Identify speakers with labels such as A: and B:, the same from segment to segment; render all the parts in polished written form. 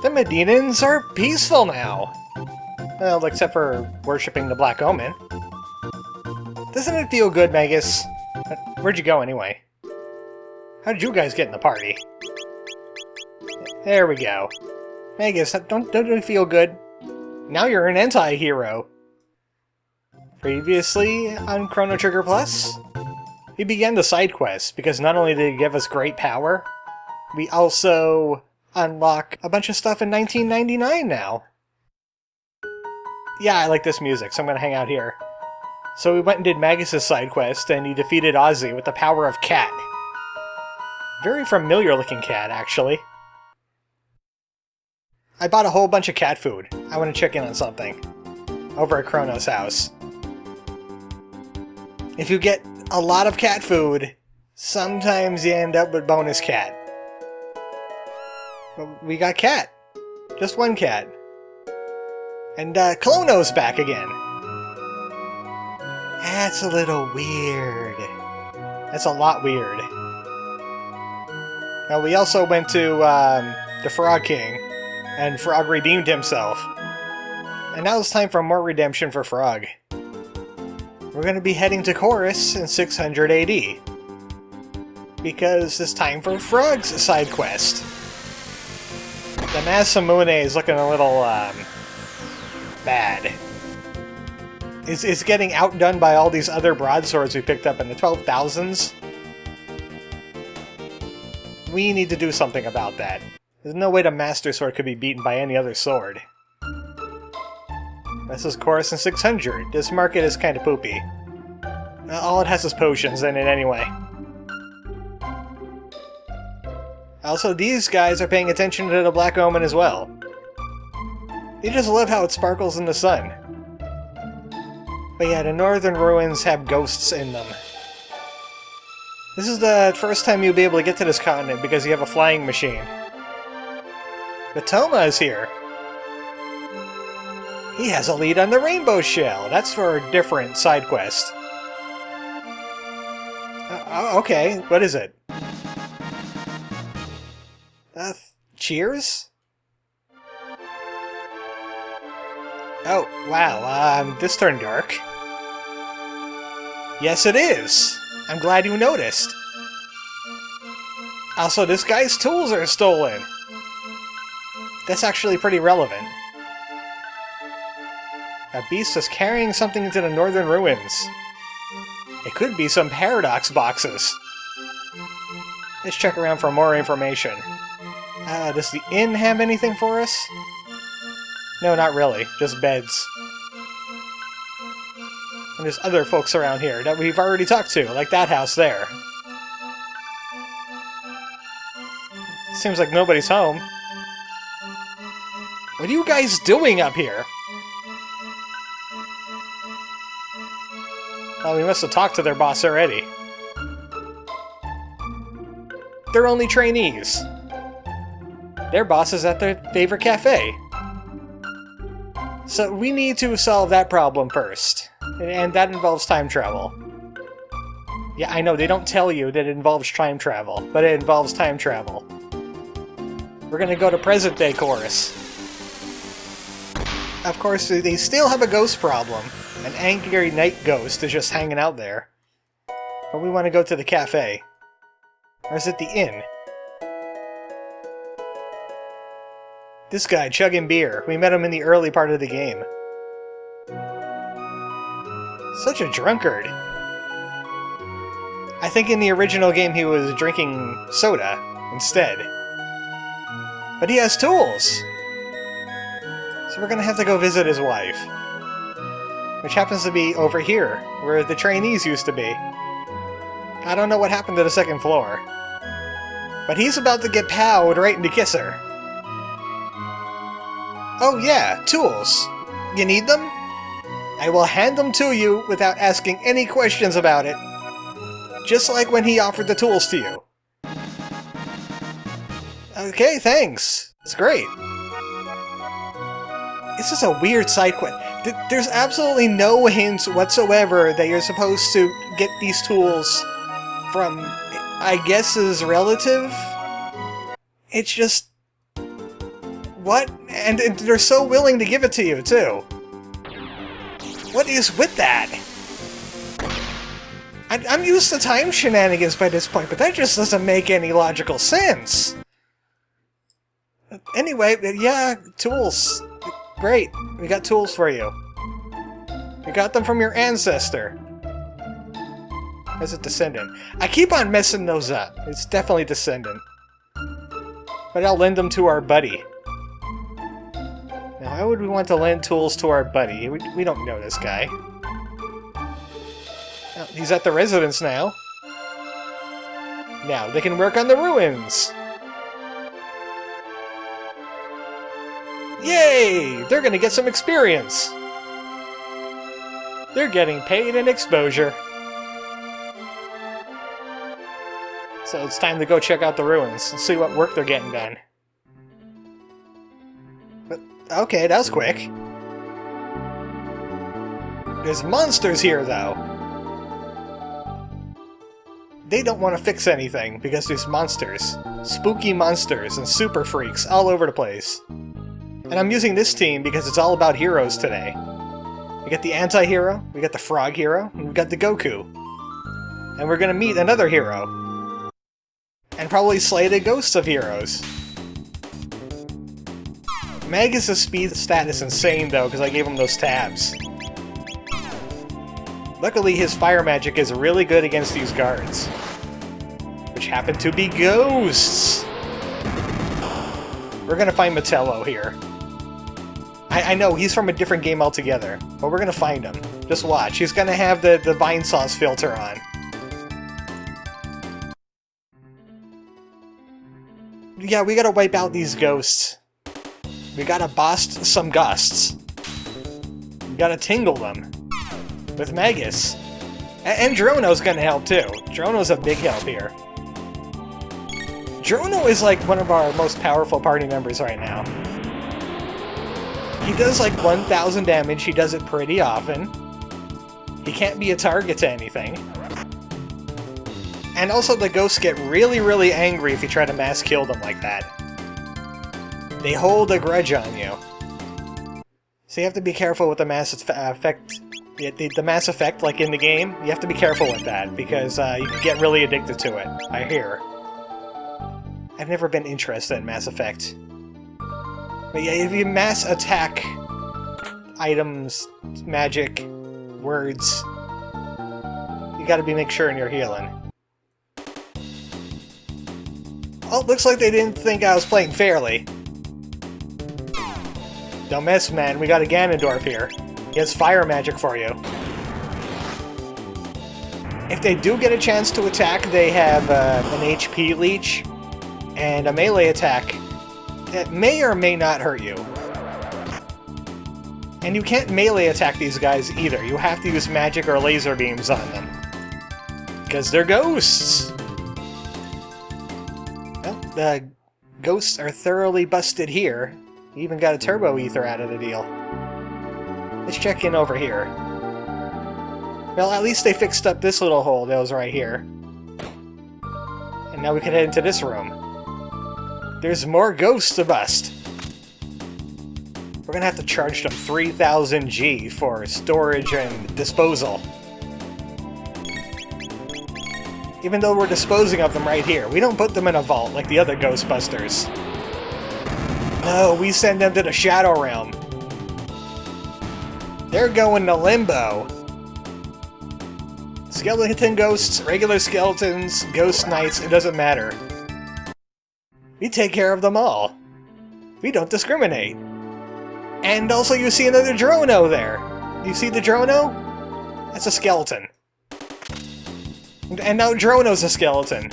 A: The Medinans are peaceful now. Well, except for worshipping the Black Omen. Doesn't it feel good, Magus? Where'd you go, anyway? How did you guys get in the party? There we go. Magus, don't it feel good? Now you're an anti-hero. Previously on Chrono Trigger Plus, we began the side quest because not only did it give us great power, we also unlock a bunch of stuff in 1999 now. Yeah, I like this music, so I'm gonna hang out here. So we went and did Magus' side quest, and he defeated Ozzy with the power of cat. Very familiar looking cat, actually. I bought a whole bunch of cat food. I want to check in on something. Over at Chrono's house. If you get a lot of cat food, sometimes you end up with bonus cat. But we got cat. Just one cat. And Chrono's back again. That's a little weird. That's a lot weird. Now we also went to the Frog King, and Frog redeemed himself. And now it's time for more redemption for Frog. We're going to be heading to Chorus in 600 AD. Because it's time for Frog's side quest. The Masamune is looking a little, bad. It's getting outdone by all these other broadswords we picked up in the 12,000s. We need to do something about that. There's no way the Master Sword could be beaten by any other sword. This is Chorus in 600. This market is kinda poopy. All it has is potions in it anyway. Also, these guys are paying attention to the Black Omen as well. They just love how it sparkles in the sun. But yeah, the northern ruins have ghosts in them. This is the first time you'll be able to get to this continent because you have a flying machine. But Toma is here. He has a lead on the Rainbow Shell. That's for a different side quest. Okay, what is it? Cheers? Oh, wow, this turned dark. Yes, it is! I'm glad you noticed. Also, this guy's tools are stolen. That's actually pretty relevant. A beast is carrying something into the northern ruins. It could be some paradox boxes. Let's check around for more information. Does the inn have anything for us? No, not really. Just beds. And there's other folks around here that we've already talked to, like that house there. Seems like nobody's home. What are you guys doing up here? Oh, we must have talked to their boss already. They're only trainees. Their boss is at their favorite cafe. So we need to solve that problem first. And that involves time travel. Yeah, I know, they don't tell you that it involves time travel, but it involves time travel. We're gonna go to present-day Chorus. Of course, they still have a ghost problem. An angry night ghost is just hanging out there. But we want to go to the cafe. Or is it the inn? This guy, chugging beer. We met him in the early part of the game. Such a drunkard. I think in the original game he was drinking soda instead. But he has tools! So we're gonna have to go visit his wife. Which happens to be over here, where the trainees used to be. I don't know what happened to the second floor. But he's about to get powed right into Kisser. Oh yeah, tools. You need them? I will hand them to you without asking any questions about it. Just like when he offered the tools to you. Okay, thanks. It's great. This is a weird side quest. There's absolutely no hints whatsoever that you're supposed to get these tools from, I guess, his relative? It's just... What? And they're so willing to give it to you, too. What is with that? I'm used to time shenanigans by this point, but that just doesn't make any logical sense. Anyway, yeah, tools. Great, we got tools for you. We got them from your ancestor. Is it Descendant? I keep on messing those up. It's definitely Descendant. But I'll lend them to our buddy. Now, why would we want to lend tools to our buddy? We don't know this guy. Oh, he's at the residence now. Now, they can work on the ruins! Yay! They're gonna get some experience! They're getting paid in exposure. So it's time to go check out the ruins and see what work they're getting done. But, okay, that was quick. There's monsters here, though. They don't want to fix anything because there's monsters. Spooky monsters and super freaks all over the place. And I'm using this team because it's all about heroes today. We got the anti-hero, we got the frog hero, and we got the Goku. And we're gonna meet another hero. And probably slay the ghosts of heroes. Magus' speed stat is insane though, because I gave him those tabs. Luckily his fire magic is really good against these guards. Which happen to be ghosts! We're gonna find Metello here. I know, he's from a different game altogether, but we're gonna find him. Just watch, he's gonna have the vine sauce filter on. Yeah, we gotta wipe out these ghosts. We gotta bust some gusts. We gotta tingle them. With Magus. And Chrono's gonna help too. Chrono's a big help here. Chrono is like one of our most powerful party members right now. He does like 1,000 damage, he does it pretty often. He can't be a target to anything. And also the ghosts get really, really angry if you try to mass kill them like that. They hold a grudge on you. So you have to be careful with the mass effect. The mass effect, like in the game, you have to be careful with that, because you can get really addicted to it, I hear. I've never been interested in Mass Effect. But yeah, if you mass attack items, magic, words, you gotta make sure you're healing. Oh, looks like they didn't think I was playing fairly. Don't mess, man. We got a Ganondorf here. He has fire magic for you. If they do get a chance to attack, they have an HP leech and a melee attack that may or may not hurt you. And you can't melee attack these guys either. You have to use magic or laser beams on them. Because they're ghosts! Well, the ghosts are thoroughly busted here. You even got a turbo ether out of the deal. Let's check in over here. Well, at least they fixed up this little hole that was right here. And now we can head into this room. There's more ghosts to bust. We're gonna have to charge them 3,000 G for storage and disposal. Even though we're disposing of them right here, we don't put them in a vault like the other Ghostbusters. No, we send them to the Shadow Realm. They're going to Limbo. Skeleton ghosts, regular skeletons, ghost knights, it doesn't matter. We take care of them all. We don't discriminate. And also you see another Chrono there. You see the Chrono? That's a skeleton. And now Chrono's a skeleton.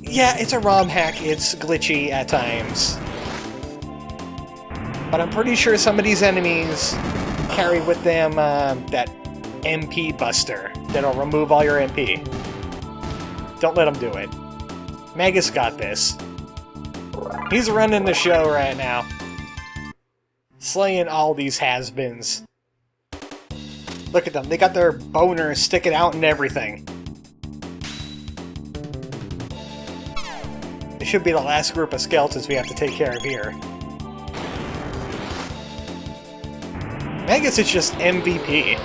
A: Yeah, it's a ROM hack, it's glitchy at times. But I'm pretty sure some of these enemies carry with them that MP Buster that'll remove all your MP. Don't let them do it. Magus got this. He's running the show right now. Slaying all these has-beens. Look at them, they got their boners sticking out and everything. The should be the last group of skeletons we have to take care of here. Magus is just MVP.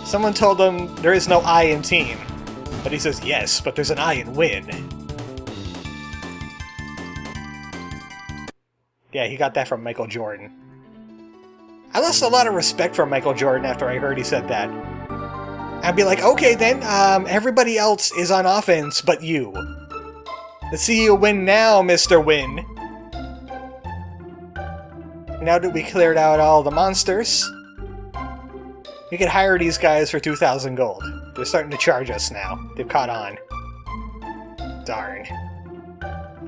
A: Someone told him there is no I in team. But he says, yes, but there's an I in win. Yeah, he got that from Michael Jordan. I lost a lot of respect for Michael Jordan after I heard he said that. I'd be like, okay then, everybody else is on offense but you. Let's see you win now, Mr. Win. Now that we cleared out all the monsters, we could hire these guys for 2,000 gold. They're starting to charge us now. They've caught on. Darn.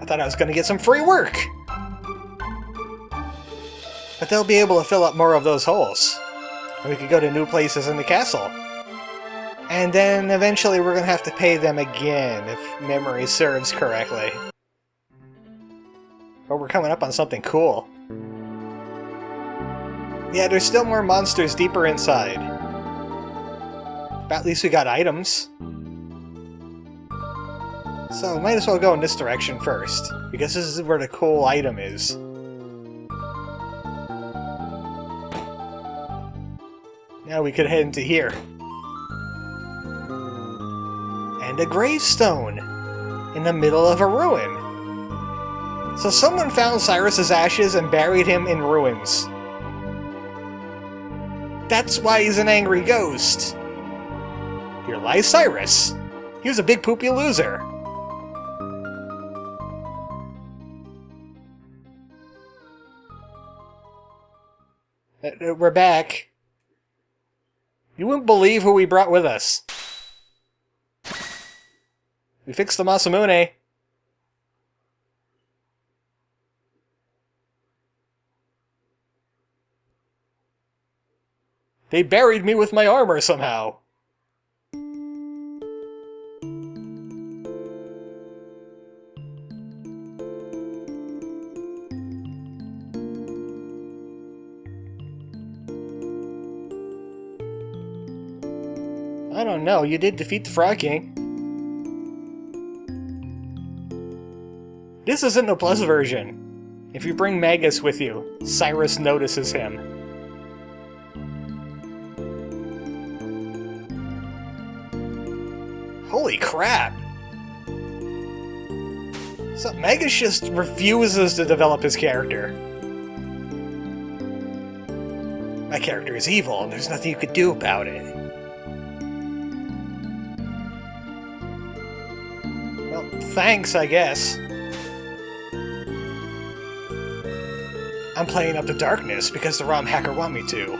A: I thought I was going to get some free work! But they'll be able to fill up more of those holes. And we could go to new places in the castle. And then eventually we're going to have to pay them again, if memory serves correctly. But we're coming up on something cool. Yeah, there's still more monsters deeper inside. But at least we got items. So, might as well go in this direction first, because this is where the cool item is. Now we could head into here. And a gravestone! In the middle of a ruin. So someone found Cyrus's ashes and buried him in ruins. That's why he's an angry ghost! Here lies Cyrus! He was a big poopy loser! We're back. You wouldn't believe who we brought with us. We fixed the Masamune. They buried me with my armor somehow. I don't know, you did defeat the Frog King. This isn't the Plus version. If you bring Magus with you, Cyrus notices him. Holy crap! So Magus just refuses to develop his character. My character is evil, and there's nothing you could do about it. Well, thanks, I guess. I'm playing up the darkness because the ROM hacker want me to.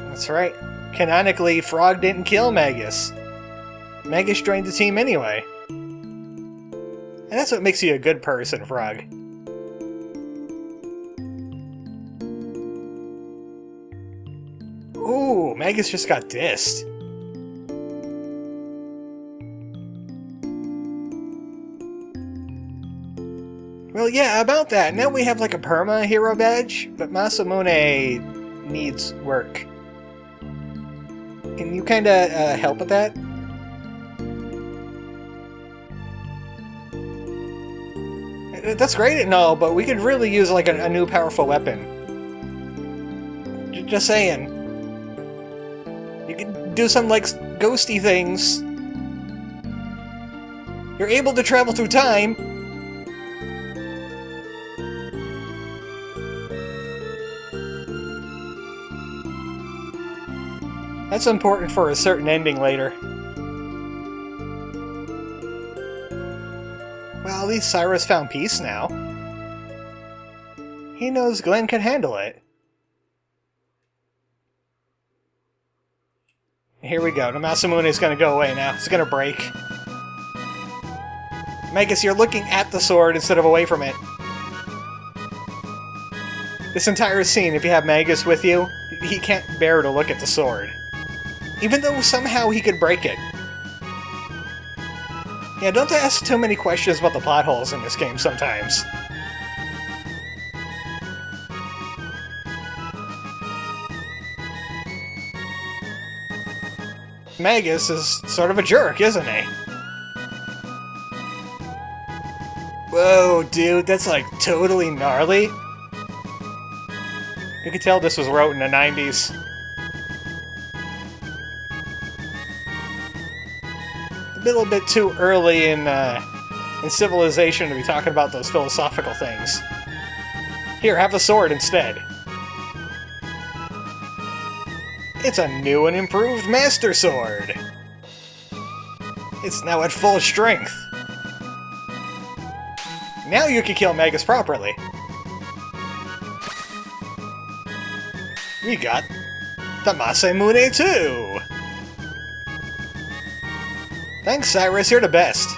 A: That's right. Canonically, Frog didn't kill Magus. Magus joined the team anyway. And that's what makes you a good person, Frog. Ooh, Magus just got dissed. Well, yeah, about that. Now we have like a perma hero badge, but Masamune needs work. Can you kinda help with that? That's great and all, but we could really use like a new powerful weapon. Just saying. You can do some like ghosty things. You're able to travel through time. That's important for a certain ending later. Well, at least Cyrus found peace now. He knows Glenn can handle it. Here we go. The Masamune is going to go away now. It's going to break. Magus, you're looking at the sword instead of away from it. This entire scene, if you have Magus with you, he can't bear to look at the sword. Even though somehow he could break it. Yeah, don't ask too many questions about the plot holes in this game sometimes. Magus is sort of a jerk, isn't he? Whoa, dude, that's like totally gnarly. You could tell this was wrote in the 90s. A little bit too early in civilization to be talking about those philosophical things. Here, have a sword instead. It's a new and improved Master Sword. It's now at full strength. Now you can kill Magus properly. We got the Masamune 2! Thanks, Cyrus, you're the best.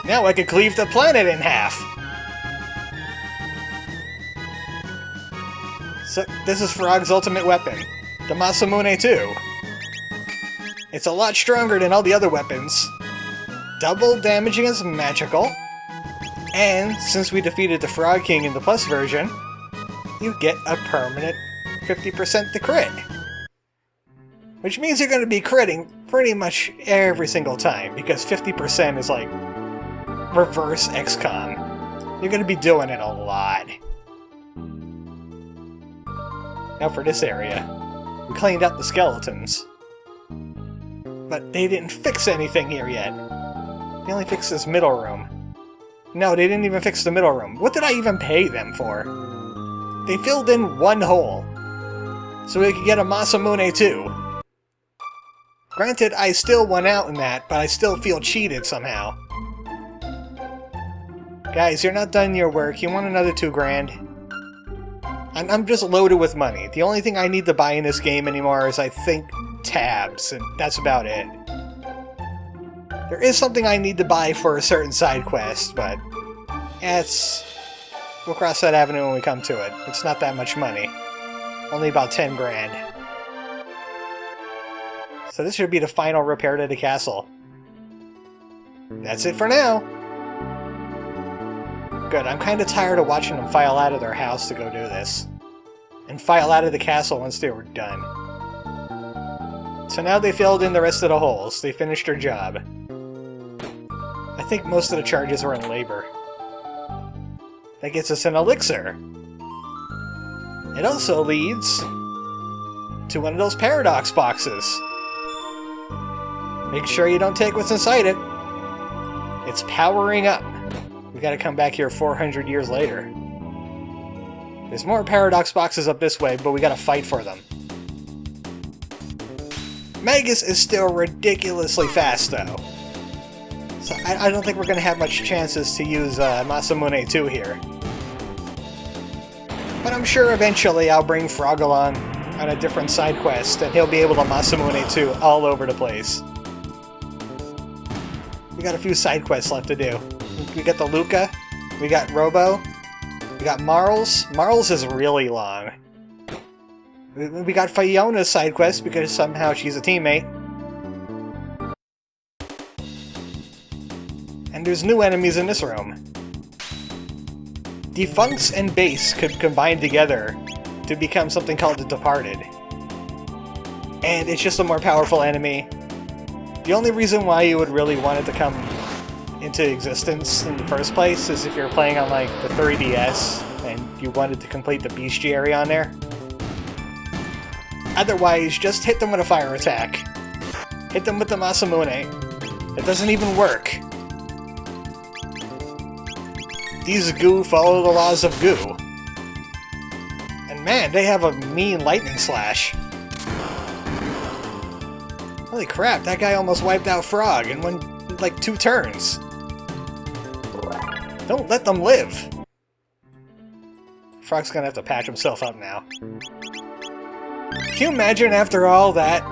A: Now I can cleave the planet in half! So, this is Frog's ultimate weapon, the Masamune 2. It's a lot stronger than all the other weapons. Double damage against magical. And, since we defeated the Frog King in the Plus version, you get a permanent 50% to crit. Which means you're going to be critting pretty much every single time, because 50% is like reverse XCOM. You're going to be doing it a lot. Now for this area. We cleaned up the skeletons. But they didn't fix anything here yet. They only fixed this middle room. No, they didn't even fix the middle room. What did I even pay them for? They filled in one hole, so we could get a Masamune 2. Granted, I still won out in that, but I still feel cheated somehow. Guys, you're not done your work. You want another $2,000? I'm just loaded with money. The only thing I need to buy in this game anymore is, I think, tabs, and that's about it. There is something I need to buy for a certain side quest, but we'll cross that avenue when we come to it. It's not that much money. Only about $10,000. So this should be the final repair to the castle. That's it for now. Good, I'm kind of tired of watching them file out of their house to go do this. And file out of the castle once they were done. So now they filled in the rest of the holes. They finished their job. I think most of the charges were in labor. That gets us an elixir. It also leads to one of those paradox boxes. Make sure you don't take what's inside it. It's powering up. We gotta come back here 400 years later. There's more paradox boxes up this way, but we gotta fight for them. Magus is still ridiculously fast, though. So I don't think we're gonna have much chances to use Masamune 2 here. But I'm sure eventually I'll bring Frog along on a different side quest, and he'll be able to Masamune 2 all over the place. We got a few side quests left to do. We got the Luca, we got Robo, we got Marls. Marls is really long. We got Fiona's side quest because somehow she's a teammate. And there's new enemies in this room. Defuncts and Base could combine together to become something called the Departed. And it's just a more powerful enemy. The only reason why you would really want it to come into existence in the first place is if you're playing on like the 3DS and you wanted to complete the bestiary on there. Otherwise, just hit them with a fire attack. Hit them with the Masamune. It doesn't even work. These goo follow the laws of goo. And man, they have a mean lightning slash. Holy crap, that guy almost wiped out Frog in like 2 turns. Don't let them live. Frog's gonna have to patch himself up now. Can you imagine after all that,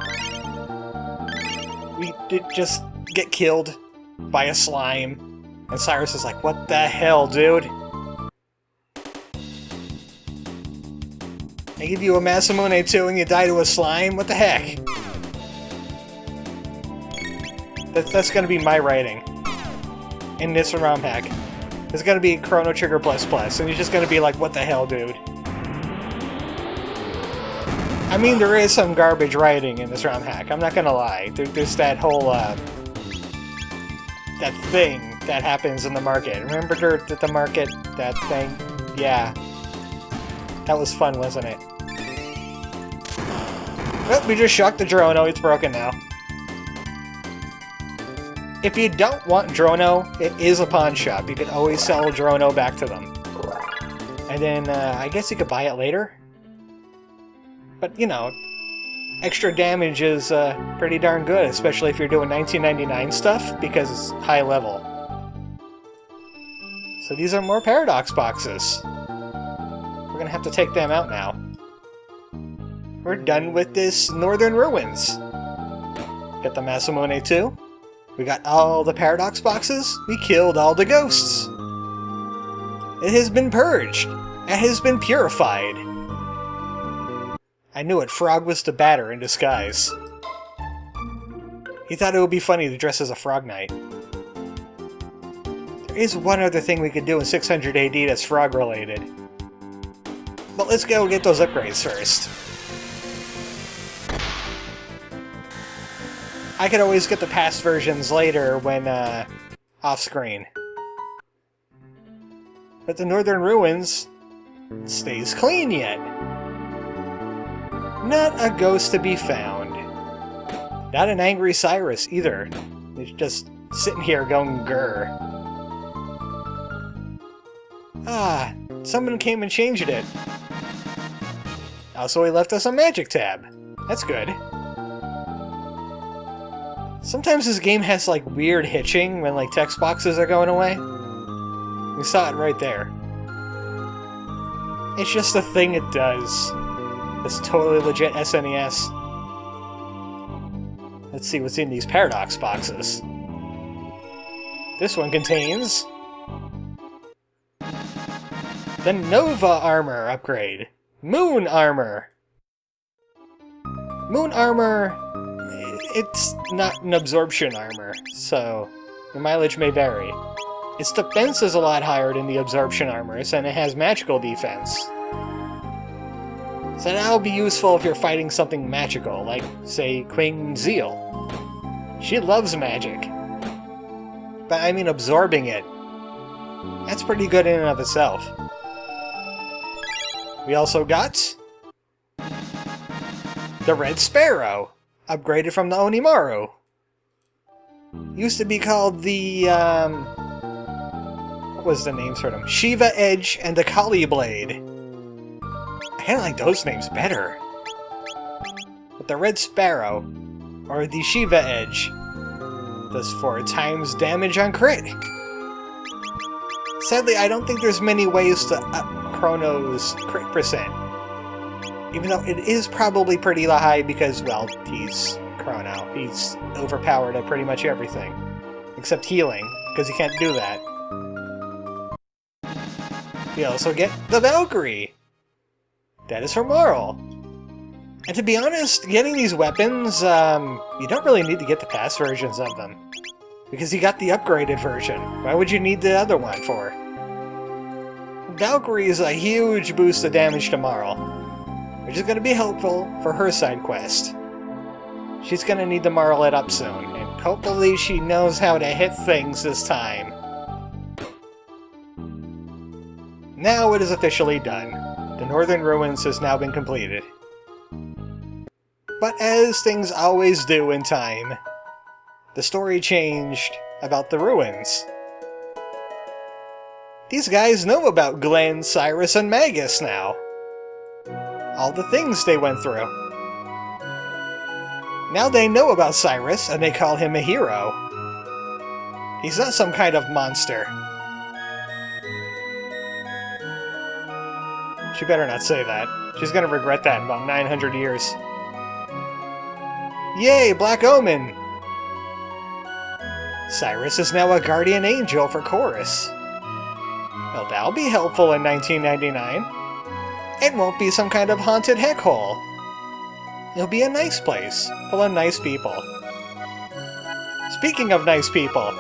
A: we did just get killed by a slime, and Cyrus is like, what the hell, dude? I give you a Masamune 2 and you die to a slime? What the heck? That's gonna be my writing in this ROM hack. It's gonna be Chrono Trigger++, and you're just gonna be like, what the hell, dude? I mean, there is some garbage writing in this ROM hack, I'm not gonna lie. There's that whole, that thing that happens in the market. Remember at the market, that thing? Yeah. That was fun, wasn't it? Well, we just shocked the Chrono, it's broken now. If you don't want Chrono, it is a pawn shop. You can always sell Chrono back to them. And then, I guess you could buy it later? But, you know, extra damage is pretty darn good, especially if you're doing 1999 stuff, because it's high level. So these are more Paradox boxes. We're gonna have to take them out now. We're done with this Northern Ruins. Got the Masamune too. We got all the Paradox boxes. We killed all the ghosts. It has been purged. It has been purified. I knew it. Frog was the batter in disguise. He thought it would be funny to dress as a Frog Knight. There is one other thing we could do in 600 AD that's frog-related. But let's go get those upgrades first. I could always get the past versions later when, off-screen. But the Northern Ruins stays clean yet. Not a ghost to be found. Not an angry Cyrus, either. He's just sitting here going grr. Ah, someone came and changed it. Also, he left us a magic tab. That's good. Sometimes this game has, like, weird hitching when, like, text boxes are going away. We saw it right there. It's just a thing it does. It's totally legit SNES. Let's see what's in these Paradox boxes. This one contains the Nova Armor upgrade. Moon Armor. Moon Armor, it's not an absorption armor, so the mileage may vary. Its defense is a lot higher than the absorption armors, and it has magical defense. So that'll be useful if you're fighting something magical, like, say, Queen Zeal. She loves magic. But I mean absorbing it. That's pretty good in and of itself. We also got the Red Sparrow, upgraded from the Onimaru. Used to be called the, what was the names for them? Shiva Edge and the Kali Blade. I kinda like those names better. But the Red Sparrow, or the Shiva Edge, does 4 times damage on crit. Sadly, I don't think there's many ways to up Chrono's crit percent. Even though it is probably pretty high because, well, he's Chrono. He's overpowered at pretty much everything. Except healing, because he can't do that. We also get the Valkyrie! That is from Marl. And to be honest, getting these weapons, you don't really need to get the past versions of them. Because you got the upgraded version. Why would you need the other one for? Valkyrie is a huge boost of damage to Marl, which is going to be helpful for her side quest. She's going to need to Marl it up soon, and hopefully she knows how to hit things this time. Now it is officially done. The Northern Ruins has now been completed. But as things always do in time, the story changed about the ruins. These guys know about Glenn, Cyrus, and Magus now. All the things they went through. Now they know about Cyrus, and they call him a hero. He's not some kind of monster. She better not say that. She's gonna regret that in about 900 years. Yay, Black Omen! Cyrus is now a guardian angel for Chorus. Well, that'll be helpful in 1999. It won't be some kind of haunted heck hole. It'll be a nice place, full of nice people. Speaking of nice people,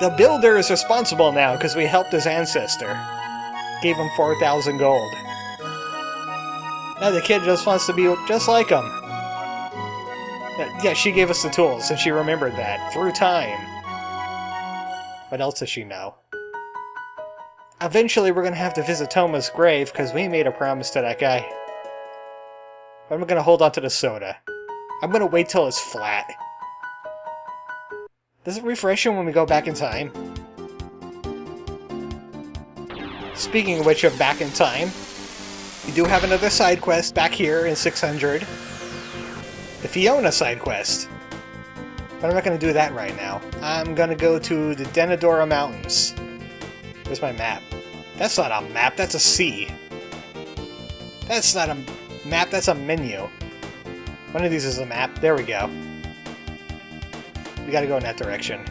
A: the builder is responsible now because we helped his ancestor. Gave him 4,000 gold. Now the kid just wants to be just like him. Yeah, she gave us the tools, and she remembered that, through time. What else does she know? Eventually we're gonna have to visit Toma's grave, because we made a promise to that guy. But I'm gonna hold on to the soda. I'm gonna wait till it's flat. Does it refresh him when we go back in time? Speaking of which, of back in time, we do have another side quest back here in 600. The Fiona side quest. But I'm not going to do that right now. I'm going to go to the Denadora Mountains. Where's my map? That's not a map, that's a sea. That's not a map, that's a menu. One of these is a map. There we go. We gotta go in that direction.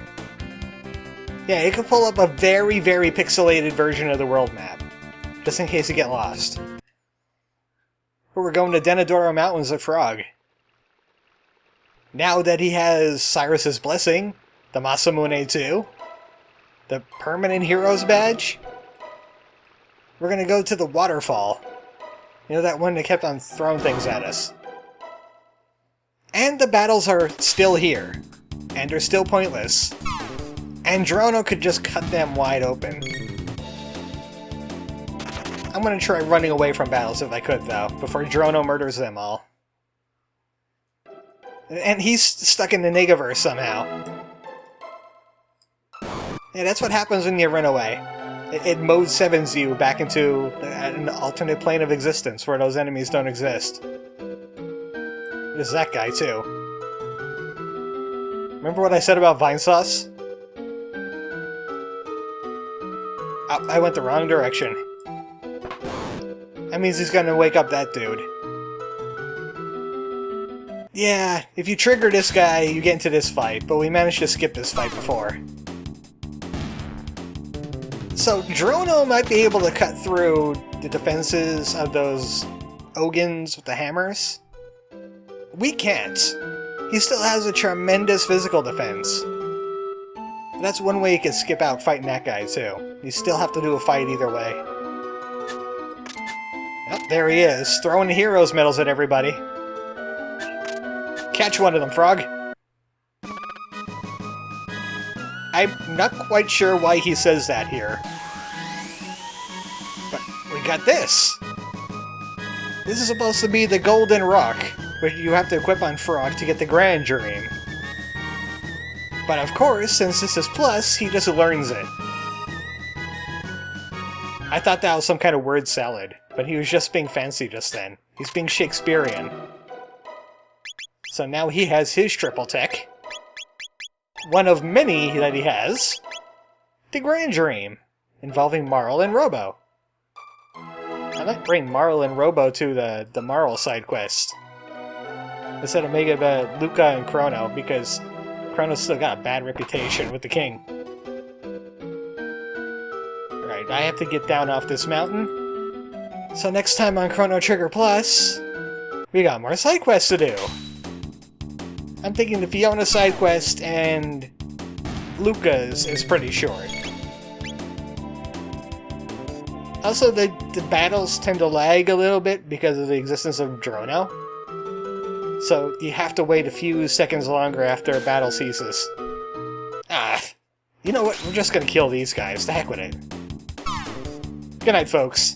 A: Yeah, it can pull up a very, very pixelated version of the world map. Just in case you get lost. But we're going to Denadora Mountains with Frog. Now that he has Cyrus's blessing, the Masamune 2, the Permanent Heroes badge, we're gonna go to the waterfall. You know, that one that kept on throwing things at us. And the battles are still here. And they're still pointless. And Chrono could just cut them wide open. I'm gonna try running away from battles if I could, though, before Chrono murders them all. And he's stuck in the Negaverse somehow. Yeah, that's what happens when you run away. It mode 7s you back into an alternate plane of existence where those enemies don't exist. There's that guy, too. Remember what I said about Vine Sauce? Oh, I went the wrong direction. That means he's gonna wake up that dude. Yeah, if you trigger this guy, you get into this fight, but we managed to skip this fight before. So, Chrono might be able to cut through the defenses of those Ogans with the hammers. We can't. He still has a tremendous physical defense. But that's one way you can skip out fighting that guy, too. You still have to do a fight either way. Oh, there he is, throwing heroes medals at everybody. Catch one of them, Frog. I'm not quite sure why he says that here. But we got this! This is supposed to be the Golden Rock, which you have to equip on Frog to get the Grand Dream. But of course, since this is Plus, he just learns it. I thought that was some kind of word salad, but he was just being fancy just then. He's being Shakespearean. So now he has his triple tech. One of many that he has. The Grand Dream, involving Marl and Robo. I might bring Marl and Robo to the Marl side quest. Instead of making it Luca and Chrono, because Chrono's still got a bad reputation with the king. Right, I have to get down off this mountain. So next time on Chrono Trigger Plus, we got more side quests to do. I'm thinking the Fiona side quest and Luca's is pretty short. Also, the battles tend to lag a little bit because of the existence of Chrono. So you have to wait a few seconds longer after a battle ceases. Ah, you know what? We're just gonna kill these guys. The heck with it. Good night, folks.